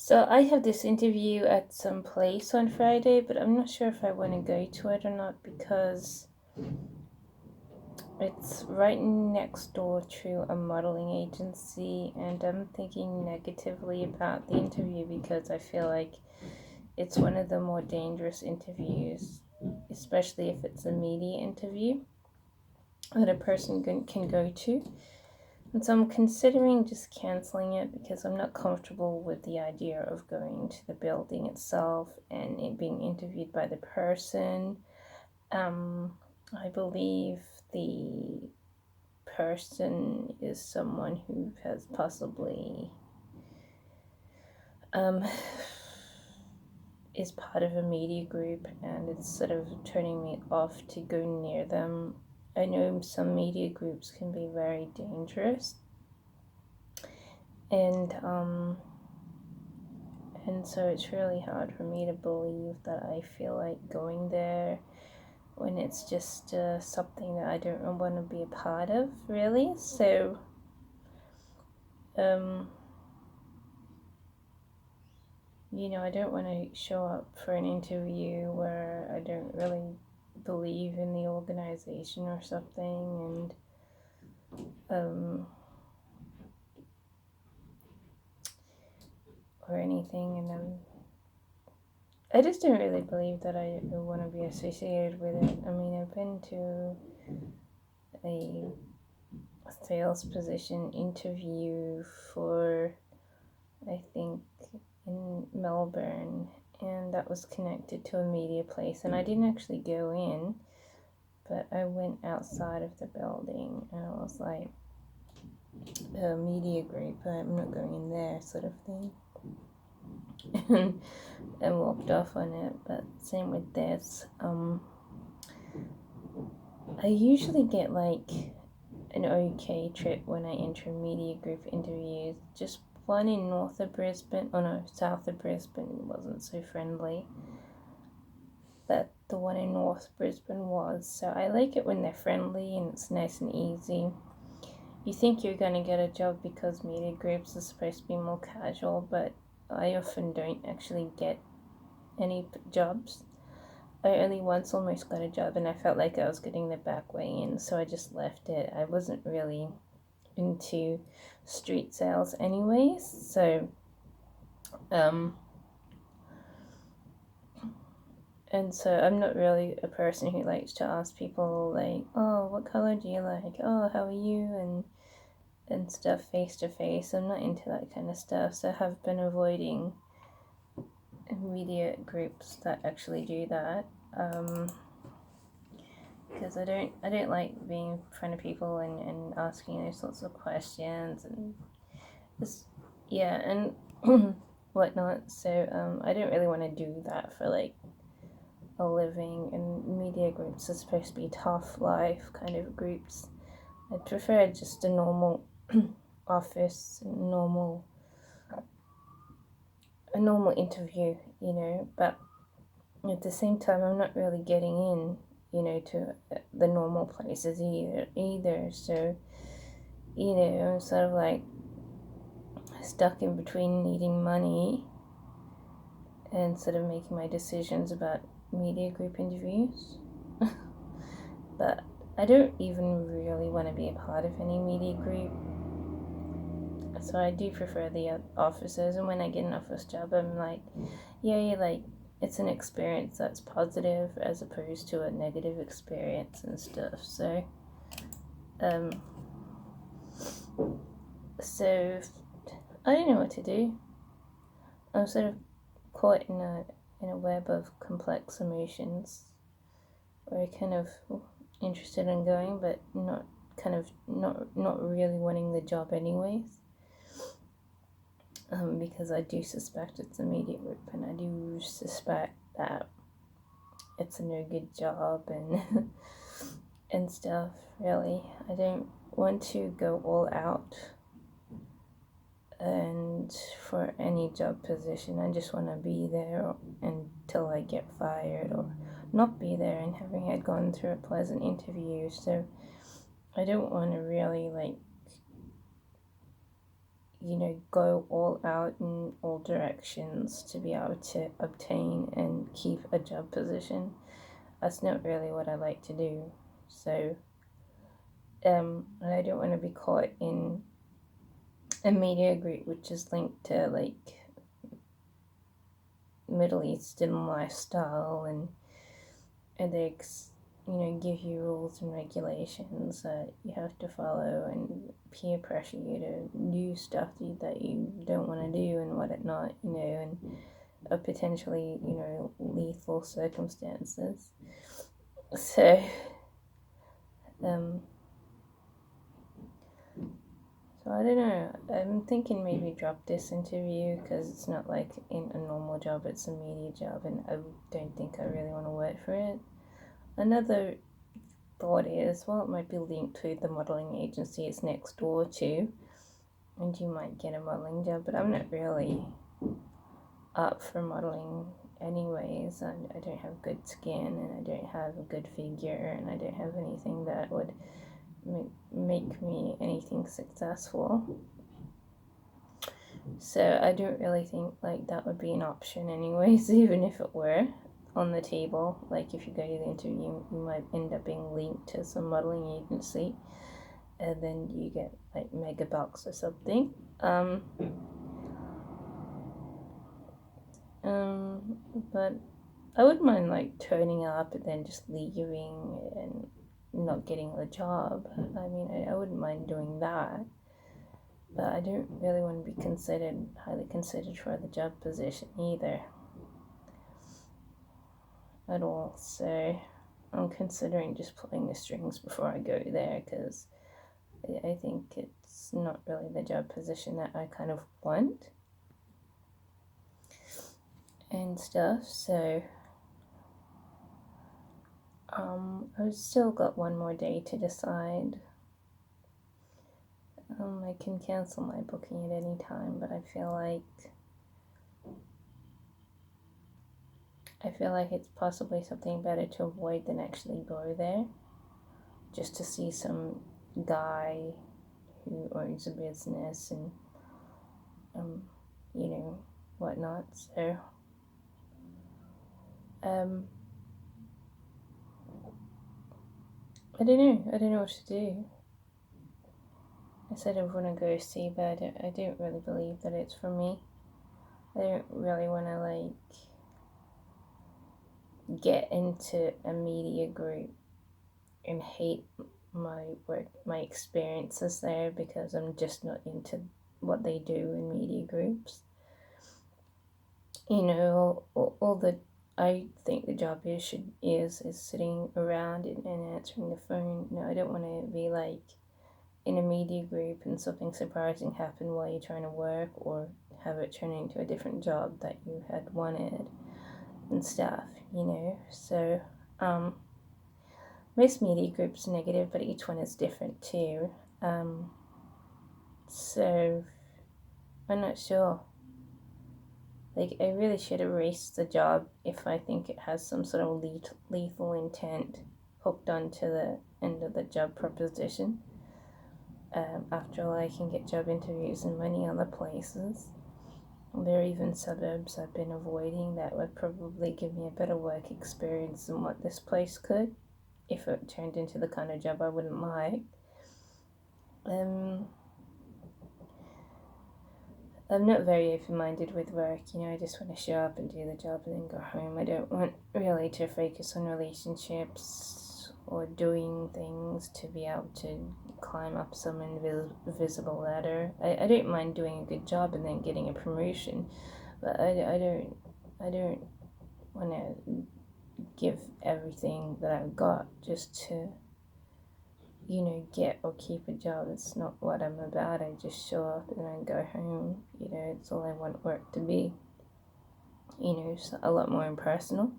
So I have this interview at some place on Friday, but I'm not sure if I want to go to it or not because it's right next door to a modeling agency, and I'm thinking negatively about the interview because I feel like it's one of the more dangerous interviews, especially if it's a media interview that a person can go to. And so I'm considering just canceling it because I'm not comfortable with the idea of going to the building itself and it being interviewed by the person. I believe the person is someone who has possibly um, is part of a media group, and it's sort of turning me off to go near them. I know some media groups can be very dangerous, and and so it's really hard for me to believe that I feel like going there when it's just something that I don't want to be a part of, really. So, um, I don't want to show up for an interview where I don't really believe in the organization or something, and or anything, and I just don't really believe that I want to be associated with it. I mean, I've been to a sales position interview for, I think, in Melbourne, and that was connected to a media place, and I didn't actually go in, but I went outside of the building, and I was like, a media group, I'm not going in there, sort of thing, and walked off on it. But same with this. I usually get like an okay trip when I enter media group interviews. Just one in north of Brisbane, oh no, south of Brisbane wasn't so friendly. But the one in North Brisbane was. So I like it when they're friendly and it's nice and easy. You think you're going to get a job because media groups are supposed to be more casual, but I often don't actually get any jobs. I only once almost got a job and I felt like I was getting the back way in, so I just left it. I wasn't really into street sales anyways, so and so I'm not really a person who likes to ask people like, oh, what color do you like? Oh, how are you? And stuff face to face. I'm not into that kind of stuff, so I have been avoiding media groups that actually do that. Because I don't like being in front of people and asking those sorts of questions and just yeah and whatnot. So I don't really want to do that for like a living. And media groups are supposed to be tough life kind of groups. I prefer just a normal office, a normal interview, but at the same time, I'm not really getting in, to the normal places either. So, I'm sort of like stuck in between needing money and sort of making my decisions about media group interviews. But I don't even really want to be a part of any media group. So I do prefer the offices, and when I get an office job, I'm like, yeah, like it's an experience that's positive as opposed to a negative experience and stuff. Um, so I don't know what to do. I'm sort of caught in a web of complex emotions, where I kind of interested in going, but not really wanting the job anyways. Because I do suspect it's a media group, and I do suspect that it's a no good job and and stuff. Really, I don't want to go all out and for any job position. I just want to be there until I get fired, or not be there and having had gone through a pleasant interview. So I don't want to really like go all out in all directions to be able to obtain and keep a job position. That's not really what I like to do. So, and I don't want to be caught in a media group which is linked to like Middle Eastern lifestyle, and they give you rules and regulations that you have to follow, and peer pressure you to do stuff that you don't want to do and whatnot, and potentially lethal circumstances. So um so I don't know. I'm thinking maybe drop this interview because it's not like in a normal job, it's a media job, and I don't think I really want to work for it. Another thought is, well, it might be linked to the modeling agency it's next door to, and you might get a modeling job, but I'm not really up for modeling anyways. I don't have good skin, and I don't have a good figure, and I don't have anything that would make me anything successful. So I don't really think like that would be an option anyways, even if it were on the table. Like if you go to the interview, you might end up being linked to some modeling agency, and then you get like megabucks or something. But I wouldn't mind like turning up and then just leaving and not getting the job. I mean, I wouldn't mind doing that, but I don't really want to be highly considered for the job position either at all. So I'm considering just pulling the strings before I go there, because I think it's not really the job position that I kind of want and stuff. So I've still got one more day to decide. I can cancel my booking at any time, but I feel like it's possibly something better to avoid than actually go there, just to see some guy who owns a business and whatnot. So I don't know what to do. I said I want to go see, but I don't really believe that it's for me. I don't really want to get into a media group and hate my work, my experiences there, because I'm just not into what they do in media groups. All that I think the job is sitting around and answering the phone. No, I don't want to be like in a media group and something surprising happen while you're trying to work, or have it turn into a different job that you had wanted and stuff, So most media groups are negative, but each one is different too. So I'm not sure. Like, I really should erase the job if I think it has some sort of lethal intent hooked onto the end of the job proposition. After all, I can get job interviews in many other places. There are even suburbs I've been avoiding that would probably give me a better work experience than what this place could, if it turned into the kind of job I wouldn't like. I'm not very open-minded with work, I just want to show up and do the job and then go home. I don't want really to focus on relationships or doing things to be able to climb up some invisible ladder. I don't mind doing a good job and then getting a promotion, but I don't want to give everything that I've got just to get or keep a job. It's not what I'm about. I just show up and then go home. It's all I want work to be. It's a lot more impersonal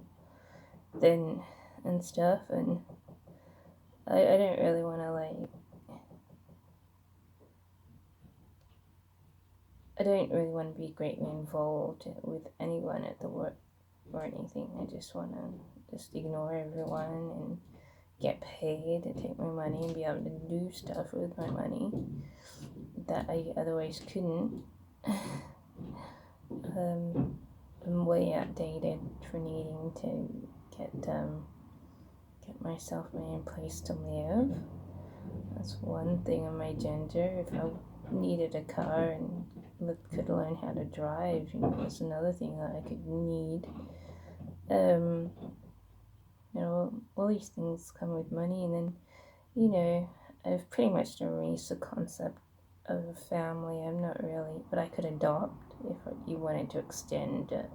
than and stuff. And I don't really want to I don't really want to be greatly involved with anyone at the work or anything. I just want to just ignore everyone and get paid and take my money and be able to do stuff with my money. that I otherwise couldn't. I'm way outdated for needing to get myself my own place to live. That's one thing on my agenda. If I needed a car and could learn how to drive, that's another thing that I could need. All these things come with money, and then, I've pretty much erased the concept of a family. I'm not really, but I could adopt if you wanted to extend your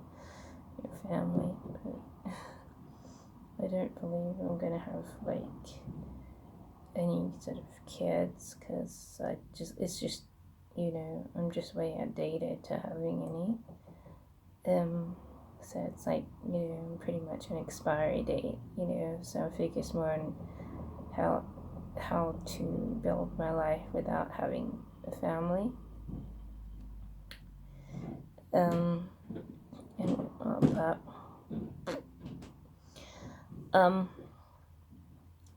family. But I don't believe I'm gonna have any sort of kids, because it's just I'm just way outdated to having any. So it's pretty much an expiry date. So I focus more on how to build my life without having a family. And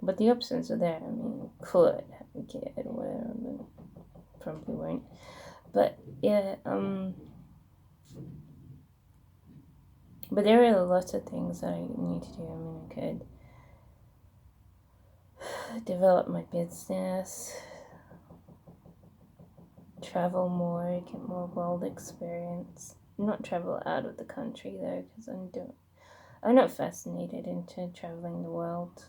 but the options are there. I mean, could have a kid or whatever, but probably won't. But yeah, but there are lots of things that I need to do. I mean, I could develop my business, travel more, get more world experience. Not travel out of the country though, because I'm not fascinated into traveling the world.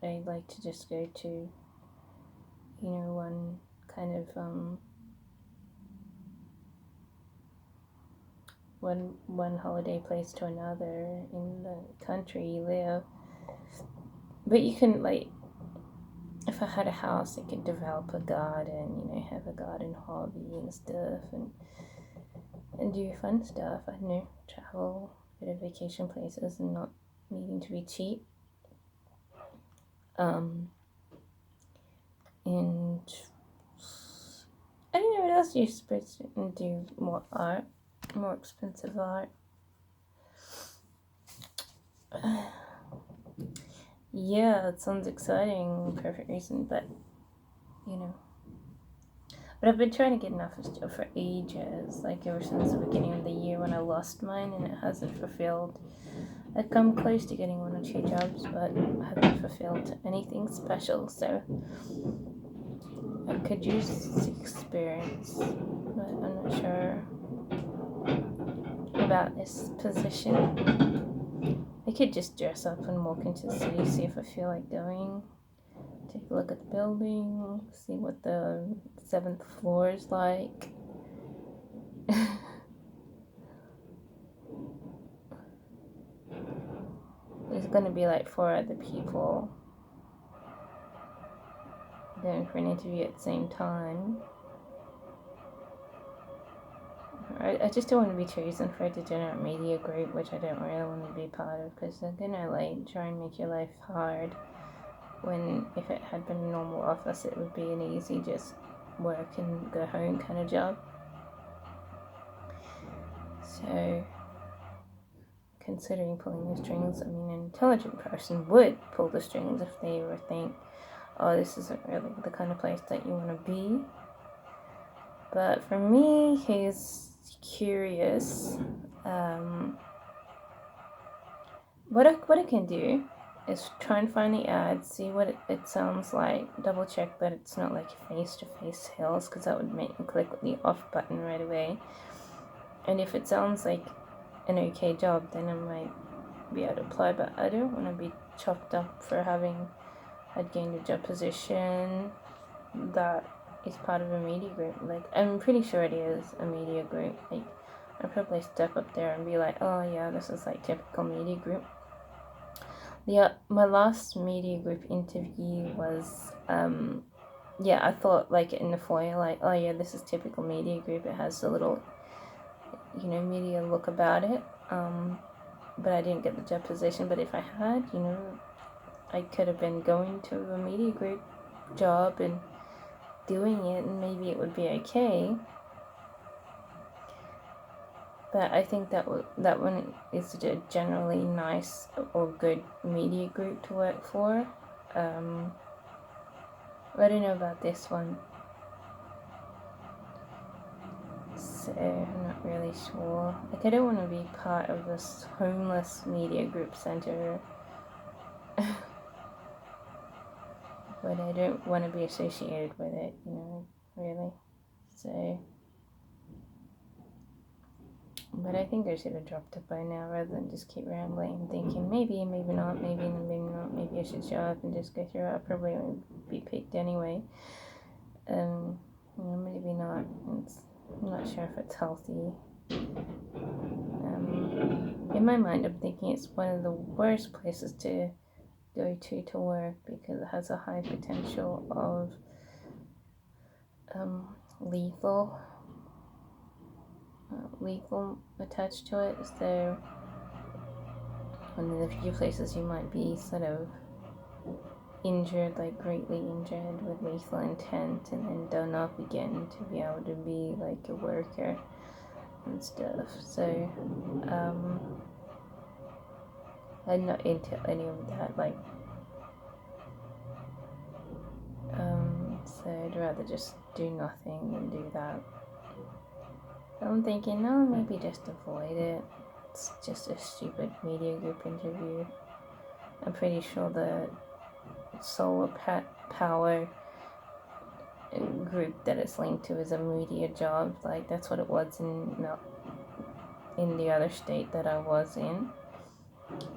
I like to just go to, one kind of one holiday place to another in the country you live. But you can if I had a house, I could develop a garden, have a garden hobby and stuff, and do fun stuff. I don't know, travel, go to vacation places, and not needing to be cheap. And I don't know what else you're supposed to do. More art, more expensive art. Yeah, it sounds exciting. Perfect reason, but But I've been trying to get enough stuff for ages, ever since the beginning of the year when I lost mine, and it hasn't fulfilled. I've come close to getting 1 or 2 jobs, but haven't fulfilled anything special, so I could use the experience, but I'm not sure about this position. I could just dress up and walk into the city, see if I feel like going. Take a look at the building, see what the 7th floor is like. There's gonna be 4 other people going for an interview at the same time. I just don't want to be chosen for a degenerate media group, which I don't really want to be part of, because they're gonna try and make your life hard. When if it had been a normal office, it would be an easy just work and go home kind of job. So considering pulling the strings, I mean, an intelligent person would pull the strings if they ever think, oh, this isn't really the kind of place that you want to be. But for me, he's curious. What I can do is try and find the ad, see what it sounds like, double check that it's not face-to-face sales, because that would make me click the off button right away. And if it sounds like an okay job, then I might be able to apply, but I don't want to be chopped up for having had gained a job position that is part of a media group. I'm pretty sure it is a media group. I'd probably step up there and be like, oh yeah, this is typical media group. Yeah, my last media group interview was, I thought in the foyer, oh yeah, this is typical media group. It has a little, media look about it. But I didn't get the job position. But if I had, I could have been going to a media group job and doing it, and maybe it would be okay. But I think that one is a generally nice or good media group to work for. I don't know about this one. so I'm not really sure. Like, I don't want to be part of this homeless media group center, but I don't want to be associated with it, really. So, but I think I should have dropped it by now rather than just keep rambling and thinking maybe, maybe not, maybe not, maybe I should show up and just go through it. I probably won't be picked anyway. Maybe not. I'm not sure if it's healthy. In my mind, I'm thinking it's one of the worst places to go to work because it has a high potential of lethal attached to it. So one of the few places you might be sort of injured, like greatly injured with lethal intent, and then done up again to be able to be like a worker and stuff. So I'm not into any of that, like so I'd rather just do nothing than do that. So I'm thinking, no, maybe just avoid it. It's just a stupid media group interview. I'm pretty sure the solar power group that it's linked to is a media job. Like, that's what it was in the other state that I was in,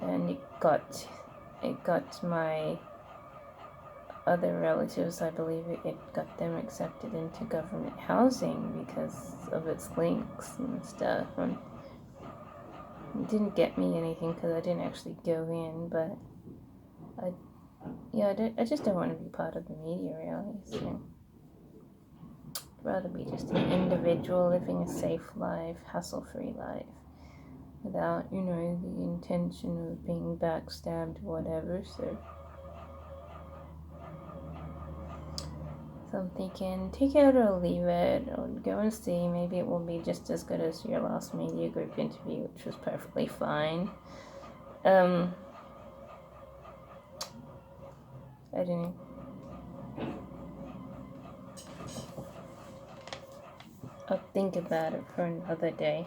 and it got my other relatives, I believe it got them accepted into government housing because of its links and stuff. And it didn't get me anything because I didn't actually go in, but I just don't want to be part of the media, really. So I'd rather be just an individual living a safe life, hassle-free life, without, the intention of being backstabbed or whatever. So I'm thinking, take it or leave it, or go and see. Maybe it will be just as good as your last media group interview, which was perfectly fine. I don't know. I'll think about it for another day.